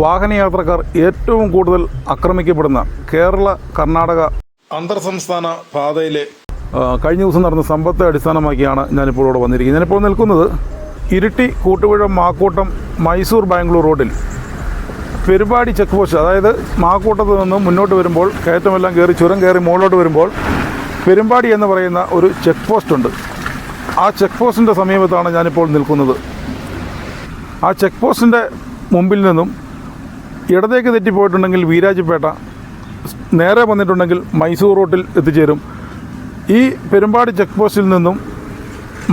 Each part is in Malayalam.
വാഹനയാത്രക്കാർ ഏറ്റവും കൂടുതൽ ആക്രമിക്കപ്പെടുന്ന കേരള കർണാടക അന്തർ സംസ്ഥാന പാതയിലെ കഴിഞ്ഞ ദിവസം നടന്ന സംഭവത്തെ അടിസ്ഥാനമാക്കിയാണ് ഞാനിപ്പോൾ ഇവിടെ വന്നിരിക്കുന്നത്. ഞാനിപ്പോൾ നിൽക്കുന്നത് ഇരിട്ടി കൂട്ടുപുഴ മാക്കൂട്ടം മൈസൂർ ബാംഗ്ലൂർ റോഡിൽ പെരുമ്പാടി ചെക്ക് പോസ്റ്റ്, അതായത് മാക്കൂട്ടത്ത് നിന്നും മുന്നോട്ട് വരുമ്പോൾ കയറ്റമെല്ലാം കയറി ചുരം കയറി മുകളിലോട്ട് വരുമ്പോൾ പെരുമ്പാടി എന്ന് പറയുന്ന ഒരു ചെക്ക് പോസ്റ്റ് ഉണ്ട്. ആ ചെക്ക് പോസ്റ്റിൻ്റെ സമീപത്താണ് ഞാനിപ്പോൾ നിൽക്കുന്നത്. ആ ചെക്ക് പോസ്റ്റിൻ്റെ മുമ്പിൽ നിന്നും ഇടത്തേക്ക് തെറ്റിപ്പോയിട്ടുണ്ടെങ്കിൽ വീരാജിപ്പേട്ട, നേരെ വന്നിട്ടുണ്ടെങ്കിൽ മൈസൂർ റോട്ടിൽ എത്തിച്ചേരും. ഈ പെരുമ്പാടി ചെക്ക് പോസ്റ്റിൽ നിന്നും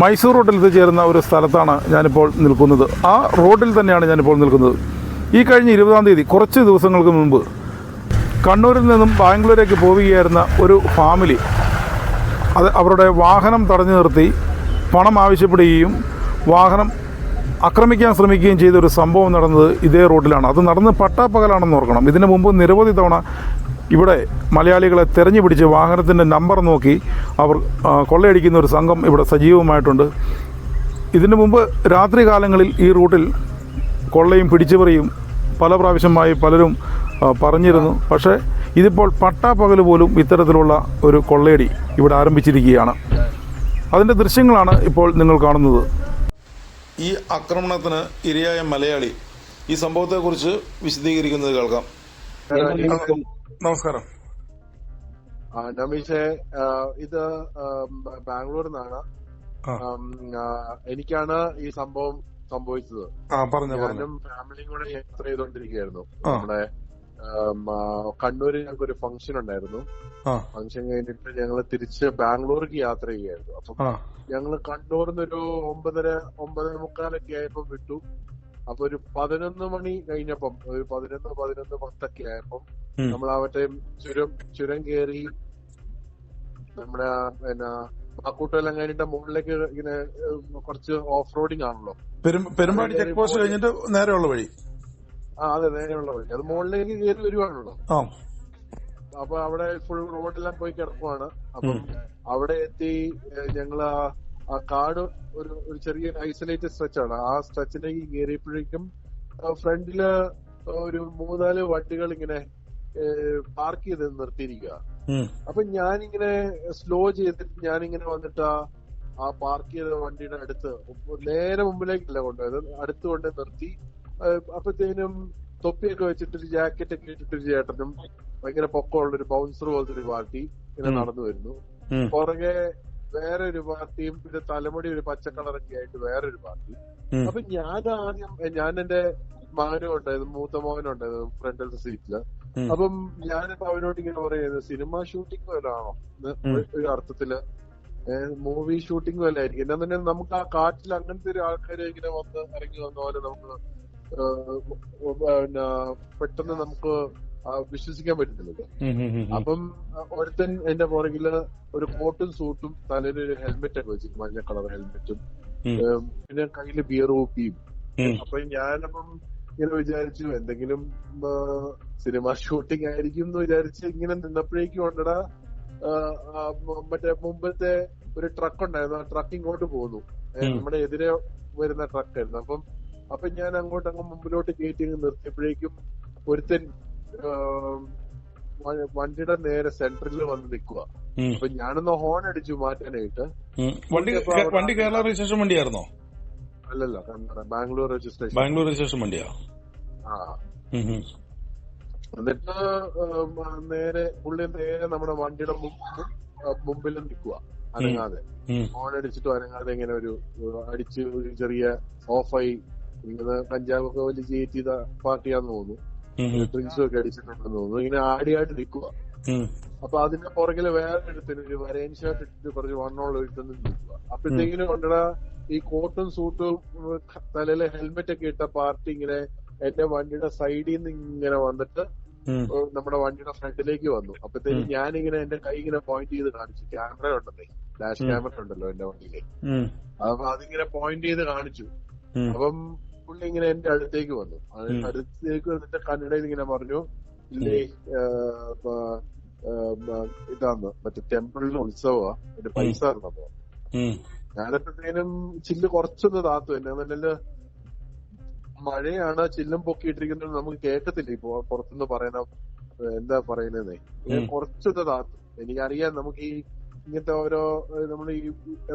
മൈസൂർ റോട്ടിൽ എത്തിച്ചേരുന്ന ഒരു സ്ഥലത്താണ് ഞാനിപ്പോൾ നിൽക്കുന്നത്. ആ റോഡിൽ തന്നെയാണ് ഞാനിപ്പോൾ നിൽക്കുന്നത്. ഈ കഴിഞ്ഞ 20-ാം തീയതി കുറച്ച് ദിവസങ്ങൾക്ക് മുമ്പ് കണ്ണൂരിൽ നിന്നും ബാംഗ്ലൂരേക്ക് പോവുകയായിരുന്ന ഒരു ഫാമിലി അവരുടെ വാഹനം തടഞ്ഞു നിർത്തി പണം ആവശ്യപ്പെടുകയും വാഹനം ആക്രമിക്കാൻ ശ്രമിക്കുകയും ചെയ്ത ഒരു സംഭവം നടന്നത് ഇതേ റോഡിലാണ്. അത് നടന്ന് പട്ടാപ്പകലാണെന്ന് ഓർക്കണം. ഇതിനു മുമ്പ് നിരവധി തവണ ഇവിടെ മലയാളികളെ തെരഞ്ഞു പിടിച്ച് വാഹനത്തിൻ്റെ നമ്പർ നോക്കി അവർ കൊള്ളയടിക്കുന്ന ഒരു സംഘം ഇവിടെ സജീവമായിട്ടുണ്ട്. ഇതിനു മുമ്പ് രാത്രി കാലങ്ങളിൽ ഈ റൂട്ടിൽ കൊള്ളയും പിടിച്ചുപറിയും പല പ്രാവശ്യമായി പലരും പറഞ്ഞിരുന്നു. പക്ഷേ ഇതിപ്പോൾ പട്ടാപ്പകൽ പോലും ഇത്തരത്തിലുള്ള ഒരു കൊള്ളയടി ഇവിടെ ആരംഭിച്ചിരിക്കുകയാണ്. അതിൻ്റെ ദൃശ്യങ്ങളാണ് ഇപ്പോൾ നിങ്ങൾ കാണുന്നത്. ഈ ആക്രമണത്തിന് ഇരയായ മലയാളി ഈ സംഭവത്തെക്കുറിച്ച് വിശദീകരിക്കുന്നത് കേൾക്കാം. നമസ്കാരം. നമീഷേ, ഇത് ബാംഗ്ലൂരിൽ നിന്നാണ്. എനിക്കാണ് ഈ സംഭവം സംഭവിച്ചത്. ഞാനും ഫാമിലിയും കൂടെ യാത്ര ചെയ്തോണ്ടിരിക്കുകയായിരുന്നു. നമ്മുടെ കണ്ണൂരിൽ ഞങ്ങൾക്ക് ഒരു ഫംഗ്ഷൻ ഉണ്ടായിരുന്നു. ഫംഗ്ഷൻ കഴിഞ്ഞിട്ട് ഞങ്ങൾ തിരിച്ച് ബാംഗ്ലൂർക്ക് യാത്ര ചെയ്യുകയായിരുന്നു. അപ്പൊ ഞങ്ങള് കണ്ണൂരിൽ നിന്ന് ഒരു 9:30 ആയപ്പോ വിട്ടു. അപ്പൊ ഒരു 11 മണി കഴിഞ്ഞപ്പം, ഒരു 11:10 ആയപ്പം നമ്മൾ മറ്റേ ചുരം കയറി നമ്മുടെ മാക്കൂട്ടെല്ലാം കഴിഞ്ഞിട്ട് മുകളിലേക്ക് ഇങ്ങനെ കുറച്ച് ഓഫ് റോഡിങ് ആണല്ലോ. പെരുമ്പാടി ചെക്ക് പോസ്റ്റ് കഴിഞ്ഞിട്ട് നേരെയുള്ള വഴി. അതെ, നേരെയുള്ള വഴി. അത് മുകളിലേക്ക് കയറി വരുവാണല്ലോ. അപ്പൊ അവിടെ ഫുൾ റോഡെല്ലാം പോയി കിടക്കുവാണ്. അപ്പം അവിടെ എത്തി ഞങ്ങള് ആ കാട് ഒരു ചെറിയ ഐസൊലേറ്റഡ് സ്ട്രെച്ച് ആണ്. ആ സ്ട്രെച്ചിലേക്ക് കയറിയപ്പോഴേക്കും ഫ്രണ്ടില് ഒരു 3-4 വണ്ടികൾ ഇങ്ങനെ പാർക്ക് ചെയ്ത് നിർത്തിയിരിക്കുക. അപ്പൊ ഞാനിങ്ങനെ സ്ലോ ചെയ്തിട്ട് ഞാനിങ്ങനെ വന്നിട്ട് ആ പാർക്ക് ചെയ്ത വണ്ടിയുടെ അടുത്ത്, നേരെ മുമ്പിലേക്കല്ല കൊണ്ടുപോയത്, അടുത്ത് കൊണ്ട് നിർത്തി. അപ്പത്തേനും തൊപ്പിയൊക്കെ വെച്ചിട്ടൊരു ജാക്കറ്റ് ഒക്കെ ഇട്ടിട്ടൊരു ചേട്ടനും ഭയങ്കര പൊക്കമുള്ളൊരു ബൗൺസർ പോലത്തെ ഒരു പാർട്ടി ഇങ്ങനെ നടന്നു വരുന്നു. പുറകെ വേറെ ഒരു പാർട്ടിയും പിന്നെ തലമുടി ഒരു പച്ച കളറൊക്കെ ആയിട്ട് വേറൊരു പാർട്ടി. അപ്പൊ ഞാൻ എന്റെ മകനും ഉണ്ടായത്, മൂത്ത മോനും ഉണ്ടായത് ഫ്രണ്ടിലത്തെ സീറ്റില്. അപ്പം ഞാനിപ്പോ അവനോട് ഇങ്ങനെ പറയുന്നത് സിനിമ ഷൂട്ടിംഗ് വല്ലതാണോ ഒരു അർത്ഥത്തില്, മൂവി ഷൂട്ടിംഗ് വല്ല ആയിരിക്കും. എന്നാ തന്നെ നമുക്ക് ആ കാട്ടിൽ അങ്ങനത്തെ ഒരു ആൾക്കാരെ ഇങ്ങനെ ഇറങ്ങി വന്ന പോലെ നമുക്ക് പെട്ടെന്ന് നമുക്ക് വിശ്വസിക്കാൻ പറ്റുന്നില്ലല്ലോ. അപ്പം ഒരുത്തൻ എന്റെ പുറകില് ഒരു കോട്ടും സൂട്ടും തലയിൽ ഒരു ഹെൽമെറ്റ് ഒക്കെ വെച്ചിട്ട്, മഞ്ഞ കളർ ഹെൽമെറ്റും, പിന്നെ കയ്യില് ബിയർ കുപ്പിയും. അപ്പൊ ഞാനപ്പം ഇങ്ങനെ വിചാരിച്ചു എന്തെങ്കിലും സിനിമ ഷൂട്ടിംഗ് ആയിരിക്കും എന്ന് വിചാരിച്ച് ഇങ്ങനെ നിന്നപ്പോഴേക്കും ഉണ്ടടാ മറ്റേ മുമ്പത്തെ ഒരു ട്രക്ക് ഉണ്ടായിരുന്നു. ആ ട്രക്ക് ഇങ്ങോട്ട് പോന്നു. നമ്മുടെ എതിരെ വരുന്ന ട്രക്കായിരുന്നു. അപ്പൊ ഞാൻ അങ്ങ് മുമ്പിലോട്ട് കയറ്റി നിർത്തിയപ്പോഴേക്കും ഒരുത്തൻ വണ്ടിയുടെ നേരെ സെന്ററിൽ വന്ന് നിൽക്കുക. അപ്പൊ ഞാനൊന്ന് ഹോൺ അടിച്ചു മാറ്റാനായിട്ട്. വണ്ടി കേരള രജിസ്ട്രേഷൻ വണ്ടിയായിരുന്നോ? അല്ലല്ല, ബാംഗ്ലൂർ രജിസ്ട്രേഷൻ. ബാംഗ്ലൂർ രജിസ്ട്രേഷൻ വണ്ടിയാ. എന്നിട്ട് പുള്ളി നേരെ നമ്മുടെ വണ്ടിയുടെ മുമ്പിൽ നിൽക്കുക, അനങ്ങാതെ. ഹോൺ അടിച്ചിട്ടും അനങ്ങാതെ ഇങ്ങനെ ഒരു ചെറിയ ഓഫായി ഇങ്ങനെ കഞ്ചാവൊക്കെ വലിയ ചെയ്ത് ചെയ്ത പാർട്ടിയാന്ന് തോന്നുന്നു. ഡ്രിങ്ക്സും ഒക്കെ അടിച്ചിട്ടുണ്ടെന്ന് തോന്നുന്നു. ഇങ്ങനെ ആടിയായിട്ട് നിൽക്കുക. അപ്പൊ അതിന്റെ പുറകില് വേറെ എടുത്തിന് ഒരു വരേൻ ഷർട്ട് ഇട്ടിട്ട് കുറച്ച് വണ്ണമുള്ള എടുത്തു നിൽക്കുക. അപ്പോഴത്തേക്കിനും കൊണ്ടടാ ഈ കോട്ടും സൂട്ടും തലയിലെ ഹെൽമെറ്റ് ഒക്കെ ഇട്ട പാർട്ടി ഇങ്ങനെ എന്റെ വണ്ടിയുടെ സൈഡിൽ നിന്ന് ഇങ്ങനെ വന്നിട്ട് നമ്മുടെ വണ്ടിയുടെ ഫ്രണ്ടിലേക്ക് വന്നു. അപ്പത്തേക്കും ഞാനിങ്ങനെ എന്റെ കൈ ഇങ്ങനെ പോയിന്റ് ചെയ്ത് കാണിച്ചു. ക്യാമറ ഉണ്ടല്ലേ, ഫ്ലാഷ് ക്യാമറ ഉണ്ടല്ലോ എന്റെ വണ്ടിയിലെ. അപ്പൊ അതിങ്ങനെ പോയിന്റ് ചെയ്ത് കാണിച്ചു. അപ്പം പുള്ളി ഇങ്ങനെ എന്റെ അടുത്തേക്ക് വന്നു. അടുത്തേക്ക് വന്നിട്ട് കന്നഡയിൽ ഇങ്ങനെ പറഞ്ഞു, ഇല്ലേ ഇതാന്ന് മറ്റേ ടെമ്പിളിലെ ഉത്സവമാ, എന്റെ പൈസ തന്നപ്പോ. ഞാനെപ്പോഴത്തേനും ചില്ല് കുറച്ചൊന്ന് താത്തു. എന്നെ മഴയാണ് ചില്ലും പൊക്കിയിട്ടിരിക്കുന്നത് നമുക്ക് കേൾക്കത്തില്ല. ഇപ്പൊ പുറത്തുനിന്ന് പറയുന്ന എന്താ പറയുന്നതേ കുറച്ചൊക്കെ താത്തും. എനിക്കറിയാം, നമുക്ക് ഈ ഇങ്ങനത്തെ ഓരോ നമ്മൾ ഈ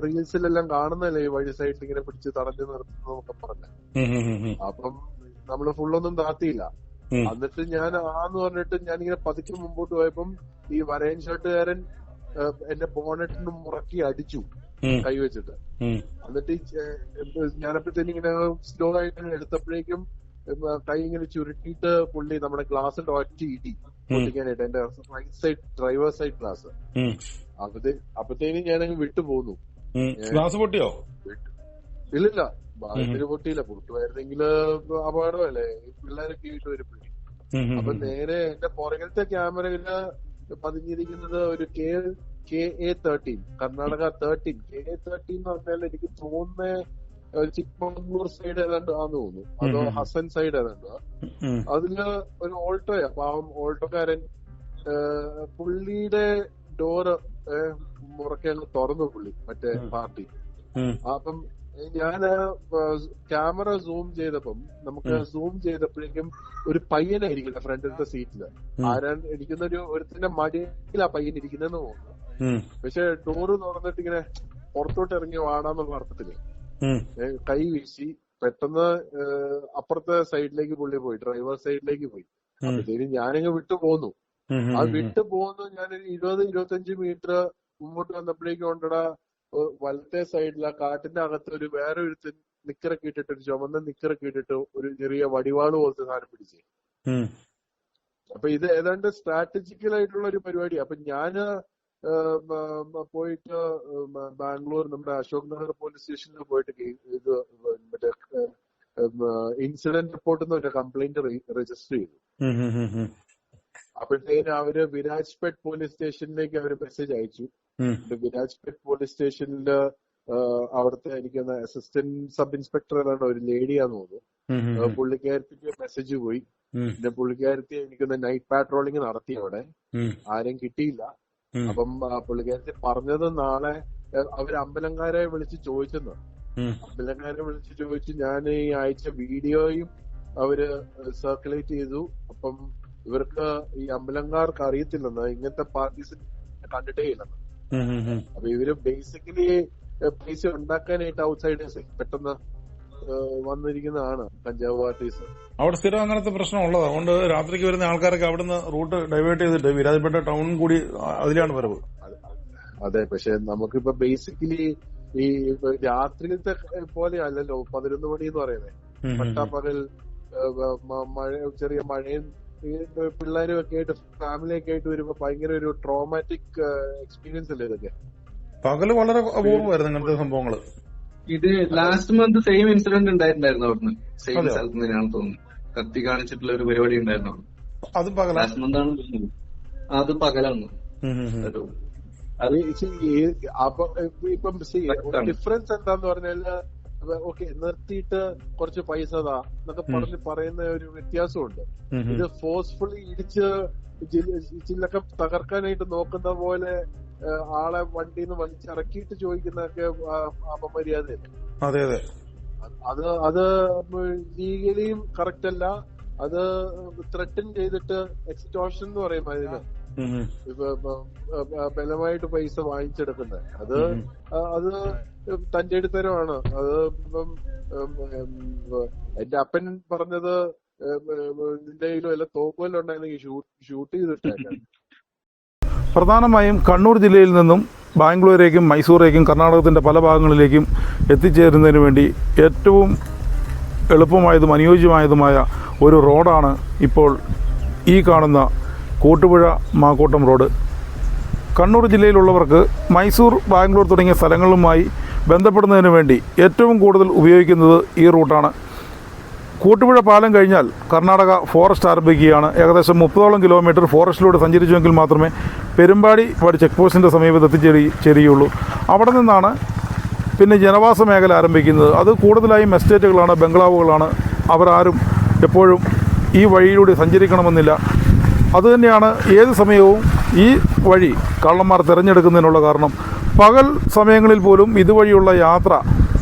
റീൽസിലെല്ലാം കാണുന്നല്ലേ ഈ വഴി സൈഡിൽ ഇങ്ങനെ പിടിച്ച് തടഞ്ഞു നിർത്തുന്നതൊക്കെ പറഞ്ഞ. അപ്പം നമ്മള് ഫുള്ളൊന്നും താത്തിയില്ല. എന്നിട്ട് ഞാൻ പറഞ്ഞിട്ട് ഞാനിങ്ങനെ പതുക്കെ മുമ്പോട്ട് പോയപ്പം ഈ വരയൻ ഷർട്ടുകാരൻ എന്റെ ബോണറ്റിന് മുറക്കി അടിച്ചു കൈവച്ചിട്ട്. എന്നിട്ട് ഞാനപ്പോഴത്തേനും ഇങ്ങനെ സ്ലോ ആയിട്ട് എടുത്തപ്പോഴേക്കും കൈ ഇങ്ങനെ ചുരുട്ടിയിട്ട് പുള്ളി നമ്മുടെ ഗ്ലാസിന്റെ ഒറ്റ ഇടി പൊട്ടിക്കാനായിട്ട്, എന്റെ right side driver side glass. അപ്പത്തേനും ഞാനങ്ങ് വിട്ടുപോന്നു. ഗ്ലാസ് പൊട്ടിയോ? ഇല്ലില്ല, ഭാഗ്യത്തിന് പൊട്ടിയില്ല. പൊട്ടുമായിരുന്നെങ്കിൽ അപകടമല്ലേ, പിള്ളേരൊക്കെ ഇട്ട് വരുമ്പോഴേ. അപ്പൊ നേരെ എന്റെ പുറകിലത്തെ ക്യാമറയില് പതിഞ്ഞിരിക്കുന്നത് ഒരു KA13 കർണാടക 13. KA13 എന്ന് പറഞ്ഞാൽ എനിക്ക് തോന്നുന്ന ചിക്മംഗ്ലൂർ സൈഡ് ഏതാണ്ട് ആന്ന് തോന്നുന്നു, അതോ ഹസൻ സൈഡ് ഏതാണ്ട്. അതില് ഒരു ഓൾട്ടോയാ. പാവം ഓൾട്ടോക്കാരൻ പുള്ളിയുടെ ഡോറ് മുറക്കെ തുറന്നു പുള്ളി, മറ്റേ പാർട്ടി. അപ്പം ഞാൻ ക്യാമറ സൂം ചെയ്തപ്പം ചെയ്തപ്പോഴേക്കും ഒരു പയ്യനായിരിക്കില്ല ഫ്രണ്ടിലത്തെ സീറ്റില്. ഇരിക്കുന്ന ഒരുത്തിന്റെ മടിയിലാ പയ്യൻ ഇരിക്കുന്നതെന്ന് തോന്നുന്നു. പക്ഷെ ഡോറ് തുറന്നിട്ട് ഇങ്ങനെ പുറത്തോട്ട് ഇറങ്ങി വാടാന്നുള്ള അർത്ഥത്തില് കൈ വീശി പെട്ടെന്ന് അപ്പുറത്തെ സൈഡിലേക്ക് പുള്ളി പോയി, ഡ്രൈവർ സൈഡിലേക്ക് പോയി. അപ്പോഴത്തേനും ഞാനിങ്ങ് വിട്ടു പോന്നു. ഞാനൊരു 20-25 മീറ്റർ മുമ്പോട്ട് വന്നപ്പോഴേക്കും കൊണ്ടടാ വലത്തെ സൈഡിൽ ആ കാട്ടിന്റെ അകത്ത് ഒരു വേറെ ഒരു നിക്കറൊക്കെ ഇട്ടിട്ട്, ഒരു ചുമന്ന നിക്കറൊക്കെ ഇട്ടിട്ട് ഒരു ചെറിയ വടിവാള് പോലത്തെ സാധനം പിടിച്ചേ. അപ്പൊ ഇത് ഏതാണ്ട് സ്ട്രാറ്റജിക്കൽ ആയിട്ടുള്ള ഒരു പരിപാടിയാണ്. അപ്പൊ ഞാന് പോയിട്ട് ബാംഗ്ലൂർ നമ്മുടെ അശോക് നഗർ പോലീസ് സ്റ്റേഷനിൽ പോയിട്ട് ഇത് മറ്റേ ഇൻസിഡന്റ് റിപ്പോർട്ട് എന്ന് പറഞ്ഞ കംപ്ലൈന്റ് രജിസ്റ്റർ ചെയ്തു. അപ്പോഴത്തേനും അവര് വിരാജ്പേട്ട് പോലീസ് സ്റ്റേഷനിലേക്ക് അവര് മെസ്സേജ് അയച്ചു. വിരാജ്പേട്ട് പോലീസ് സ്റ്റേഷനില് അവിടുത്തെ എനിക്ക് അസിസ്റ്റന്റ് സബ് ഇൻസ്പെക്ടർ ഏതാണ്ട് ഒരു ലേഡിയാന്ന് തോന്നുന്നു. പുള്ളിക്കാരത്തിക്ക് മെസ്സേജ് പോയി. പിന്നെ പുള്ളിക്കാരത്തി എനിക്കൊന്ന് നൈറ്റ് പാട്രോളിംഗ് നടത്തി അവിടെ, ആരെയും കിട്ടിയില്ല. അപ്പം പുള്ളിക്കാരത്തി പറഞ്ഞത് നാളെ അവര് അമ്പലങ്കാരെ വിളിച്ച് ചോദിച്ചെന്ന്. അമ്പലങ്കാരെ വിളിച്ച് ചോദിച്ചു. ഞാൻ ഈ അയച്ച വീഡിയോയും അവര് സർക്കുലേറ്റ് ചെയ്തു. അപ്പം ഇവർക്ക് ഈ അമ്പലങ്കാർക്ക് അറിയത്തില്ലെന്ന്, ഇങ്ങനത്തെ പാർട്ടീസ് കണ്ടിട്ടേ ഇല്ലെന്ന്. അപ്പൊ ഇവര് ബേസിക്കലി പൈസ ഉണ്ടാക്കാനായിട്ട് ഔട്ട്സൈഡേഴ്സ് പെട്ടെന്ന് വന്നിരിക്കുന്നതാണ് കഞ്ചാവ് പാർട്ടീസ്. അവിടെ സ്ഥിരം അങ്ങനത്തെ പ്രശ്നം ഉള്ളത്. അതുകൊണ്ട് രാത്രിക്ക് വരുന്ന ആൾക്കാരൊക്കെ അവിടുന്ന് റൂട്ട് ഡൈവേർട്ട് ചെയ്തിട്ട് വിരാജപേട്ട ടൗൺ കൂടി അതിലാണ് വരവ്. അതെ, പക്ഷെ നമുക്കിപ്പോ ബേസിക്കലി ഈ രാത്രിയിലത്തെ പോലെ അല്ലല്ലോ 11 മണി എന്ന് പറയുന്നത്. പട്ടാപ്പകൽ മഴ, ചെറിയ മഴയും പിള്ളേരും ഒക്കെ ആയിട്ട് ഫാമിലിയൊക്കെ ആയിട്ട് വരുമ്പോ ഭയങ്കര ഒരു ട്രോമാറ്റിക് എക്സ്പീരിയൻസ് അല്ലേ ഇതൊക്കെ. പകല് വളരെ അപൂർവമായിരുന്നു ഇങ്ങനത്തെ സംഭവങ്ങള്. ഇത് ലാസ്റ്റ് മന്ത് സെയിം ഇൻസിഡന്റ് ഉണ്ടായിട്ടുണ്ടായിരുന്നു അവിടുന്ന്, സെയിം സ്ഥലത്ത് തന്നെയാണെന്ന് തോന്നുന്നു. കത്തി കാണിച്ചിട്ടുള്ള ഒരു പരിപാടി ഉണ്ടായിരുന്നു ലാസ്റ്റ് മന്ത് ആണ് തോന്നുന്നത്. അത് പകലാണ്. ഇപ്പം ഡിഫറൻസ് എന്താന്ന് പറഞ്ഞാല് ഓക്കെ നിർത്തിയിട്ട് കുറച്ച് പൈസ താ എന്നൊക്കെ പറഞ്ഞ് പറയുന്ന ഒരു വ്യത്യാസമുണ്ട്. ഇത് ഫോഴ്സ്ഫുള്ളി ഇടിച്ച് ചില്ലൊക്കെ തകർക്കാനായിട്ട് നോക്കുന്ന പോലെ ആളെ വണ്ടിന്ന് വലിച്ചിറക്കിയിട്ട് ചോദിക്കുന്നതൊക്കെ അപമര്യാദയല്ലേ. അതെ അതെ, അത് ലീഗലിയും കറക്റ്റ് അല്ല. അത് ത്രെട്ടൻ ചെയ്തിട്ട് എക്സ്റ്റോർഷൻ എന്ന് പറയും അതിന്, ബലമായിട്ട് പൈസ വാങ്ങിച്ചെടുക്കുന്നത്. അത് തന്റെ അടുത്തരമാണ്. അത് ഇപ്പം എന്റെ അപ്പൻ പറഞ്ഞത് നിന്റെ കയ്യിലും വല്ല തോക്കുവല്ലോ ഉണ്ടായിരുന്നെങ്കിൽ ഷൂട്ട് ചെയ്തിട്ടേക്കാം. പ്രധാനമായും കണ്ണൂർ ജില്ലയിൽ നിന്നും ബാംഗ്ലൂരേക്കും മൈസൂരേക്കും കർണാടകത്തിൻ്റെ പല ഭാഗങ്ങളിലേക്കും എത്തിച്ചേരുന്നതിന് വേണ്ടി ഏറ്റവും എളുപ്പമായതും അനുയോജ്യമായതുമായ ഒരു റോഡാണ് ഇപ്പോൾ ഈ കാണുന്ന കൂട്ടുപുഴ മാക്കൂട്ടം റോഡ്. കണ്ണൂർ ജില്ലയിലുള്ളവർക്ക് മൈസൂർ, ബാംഗ്ലൂർ തുടങ്ങിയ സ്ഥലങ്ങളുമായി ബന്ധപ്പെടുന്നതിന് വേണ്ടി ഏറ്റവും കൂടുതൽ ഉപയോഗിക്കുന്നത് ഈ റൂട്ടാണ്. കൂട്ടുപുഴ പാലം കഴിഞ്ഞാൽ കർണാടക ഫോറസ്റ്റ് ആരംഭിക്കുകയാണ്. ഏകദേശം 30ഓളം കിലോമീറ്റർ ഫോറസ്റ്റിലൂടെ സഞ്ചരിച്ചുവെങ്കിൽ മാത്രമേ പെരുമ്പാടി ചെക്ക് പോസ്റ്റിൻ്റെ സമീപത്ത് എത്തിച്ചേരുകയുള്ളൂ. അവിടെ നിന്നാണ് പിന്നെ ജനവാസ മേഖല ആരംഭിക്കുന്നത്. അത് കൂടുതലായും എസ്റ്റേറ്റുകളാണ്, ബംഗ്ലാവുകളാണ്. അവരാരും എപ്പോഴും ഈ വഴിയിലൂടെ സഞ്ചരിക്കണമെന്നില്ല. അതുതന്നെയാണ് ഏത് സമയവും ഈ വഴി കള്ളന്മാർ തിരഞ്ഞെടുക്കുന്നതിനുള്ള കാരണം. പകൽ സമയങ്ങളിൽ പോലും ഇതുവഴിയുള്ള യാത്ര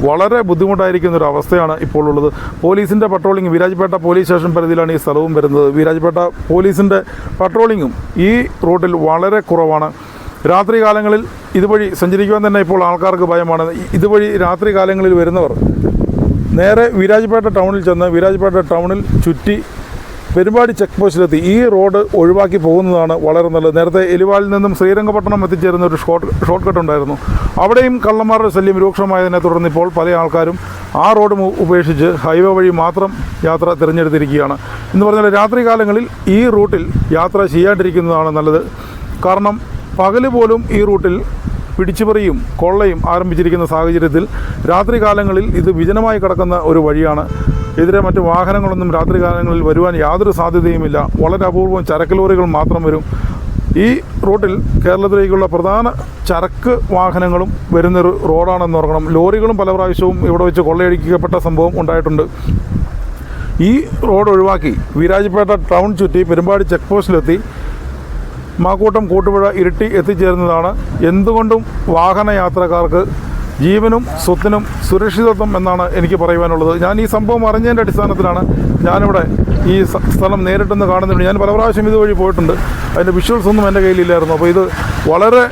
വളരെ ബുദ്ധിമുട്ടായിരിക്കുന്ന ഒരു അവസ്ഥയാണ് ഇപ്പോൾ ഉള്ളത്. പോലീസിൻ്റെ പട്രോളിംഗ് വിരാജ്പേട്ട പോലീസ് സ്റ്റേഷൻ പരിധിയിലാണ് ഈ സ്ഥലവും വരുന്നത്. വിരാജ്പേട്ട പോലീസിൻ്റെ പട്രോളിങ്ങും ഈ റൂട്ടിൽ വളരെ കുറവാണ്. രാത്രി കാലങ്ങളിൽ ഇതുവഴി സഞ്ചരിക്കുവാൻ തന്നെ ഇപ്പോൾ ആൾക്കാർക്ക് ഭയമാണ്. ഇതുവഴി രാത്രി കാലങ്ങളിൽ വരുന്നവർ നേരെ വിരാജ്പേട്ട ടൗണിൽ ചെന്ന് വിരാജ്പേട്ട ടൗണിൽ ചുറ്റി പെരുമ്പാടി ചെക്ക് പോസ്റ്റിലെത്തി ഈ റോഡ് ഒഴിവാക്കി പോകുന്നതാണ് വളരെ നല്ലത്. നേരത്തെ എലിവാളിൽ നിന്നും ശ്രീരംഗപട്ടണം എത്തിച്ചേരുന്ന ഒരു ഷോർട്ട് കട്ട് ഉണ്ടായിരുന്നു. അവിടെയും കള്ളന്മാരുടെ ശല്യം രൂക്ഷമായതിനെ തുടർന്ന് ഇപ്പോൾ പല ആൾക്കാരും ആ റോഡ് ഉപേക്ഷിച്ച് ഹൈവേ വഴി മാത്രം യാത്ര തിരഞ്ഞെടുത്തിരിക്കുകയാണ്. എന്ന് പറഞ്ഞാൽ രാത്രി കാലങ്ങളിൽ ഈ റൂട്ടിൽ യാത്ര ചെയ്യാണ്ടിരിക്കുന്നതാണ് നല്ലത്. കാരണം പകല് പോലും ഈ റൂട്ടിൽ പിടിച്ചുപറിയും കൊള്ളയും ആരംഭിച്ചിരിക്കുന്ന സാഹചര്യത്തിൽ രാത്രി കാലങ്ങളിൽ ഇത് വിജനമായി കിടക്കുന്ന ഒരു വഴിയാണ്. എതിരെ മറ്റ് വാഹനങ്ങളൊന്നും രാത്രി കാലങ്ങളിൽ വരുവാൻ യാതൊരു സാധ്യതയുമില്ല. വളരെ അപൂർവം ചരക്ക് ലോറികൾ മാത്രം വരും. ഈ റൂട്ടിൽ കേരളത്തിലേക്കുള്ള പ്രധാന ചരക്ക് വാഹനങ്ങളും വരുന്നൊരു റോഡാണെന്ന് ഓർക്കണം. ലോറികളും പല പ്രാവശ്യവും ഇവിടെ വെച്ച് കൊള്ളയടിക്കപ്പെട്ട സംഭവം ഉണ്ടായിട്ടുണ്ട്. ഈ റോഡ് ഒഴിവാക്കി വിരാജ്പേട്ട ടൗൺ ചുറ്റി പെരുമ്പാടി ചെക്ക് പോസ്റ്റിലെത്തി മാക്കൂട്ടം കൂട്ടുപുഴ ഇരിട്ടി എത്തിച്ചേരുന്നതാണ് എന്തുകൊണ്ടും വാഹനയാത്രക്കാർക്ക് ജീവനും സ്വത്തിനും സുരക്ഷിതത്വം എന്നാണ് എനിക്ക് പറയുവാനുള്ളത്. ഞാൻ ഈ സംഭവം അറിഞ്ഞതിൻ്റെ അടിസ്ഥാനത്തിലാണ് ഞാനിവിടെ ഈ സ്ഥലം നേരിട്ടൊന്ന് കാണുന്നുണ്ട്. ഞാൻ പല പ്രാവശ്യം ഇതുവഴി പോയിട്ടുണ്ട്. അതിൻ്റെ വിഷ്വൽസ് ഒന്നും എൻ്റെ കയ്യിലില്ലായിരുന്നു. അപ്പോൾ ഇത് വളരെ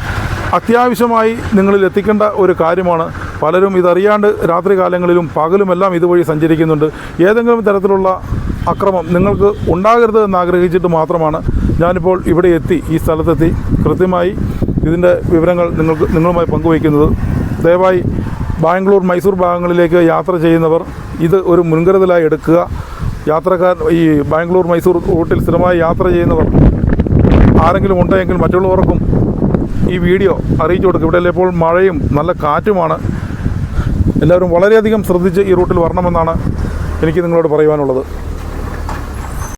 അത്യാവശ്യമായി നിങ്ങളിൽ എത്തിക്കേണ്ട ഒരു കാര്യമാണ്. പലരും ഇതറിയാണ്ട് രാത്രി കാലങ്ങളിലും പകലുമെല്ലാം ഇതുവഴി സഞ്ചരിക്കുന്നുണ്ട്. ഏതെങ്കിലും തരത്തിലുള്ള അക്രമം നിങ്ങൾക്ക് ഉണ്ടാകരുത് എന്നാഗ്രഹിച്ചിട്ട് മാത്രമാണ് ഞാനിപ്പോൾ ഇവിടെ എത്തി ഈ സ്ഥലത്തെത്തി കൃത്യമായി ഇതിൻ്റെ വിവരങ്ങൾ നിങ്ങളുമായി പങ്കുവയ്ക്കുന്നത്. ദയവായി ബാംഗ്ലൂർ മൈസൂർ ഭാഗങ്ങളിലേക്ക് യാത്ര ചെയ്യുന്നവർ ഇത് ഒരു മുൻകരുതലായി എടുക്കുക. യാത്രക്കാർ ഈ ബാംഗ്ലൂർ മൈസൂർ റൂട്ടിൽ സ്ഥിരമായി യാത്ര ചെയ്യുന്നവർ ആരെങ്കിലും ഉണ്ടെങ്കിൽ മറ്റുള്ളവർക്കും ഈ വീഡിയോ അറിയിച്ചു കൊടുക്കുക. ഇവിടെ ഇപ്പോൾ മഴയും നല്ല കാറ്റുമാണ്. എല്ലാവരും വളരെയധികം ശ്രദ്ധിച്ച് ഈ റൂട്ടിൽ വരണമെന്നാണ് എനിക്ക് നിങ്ങളോട് പറയുവാനുള്ളത്.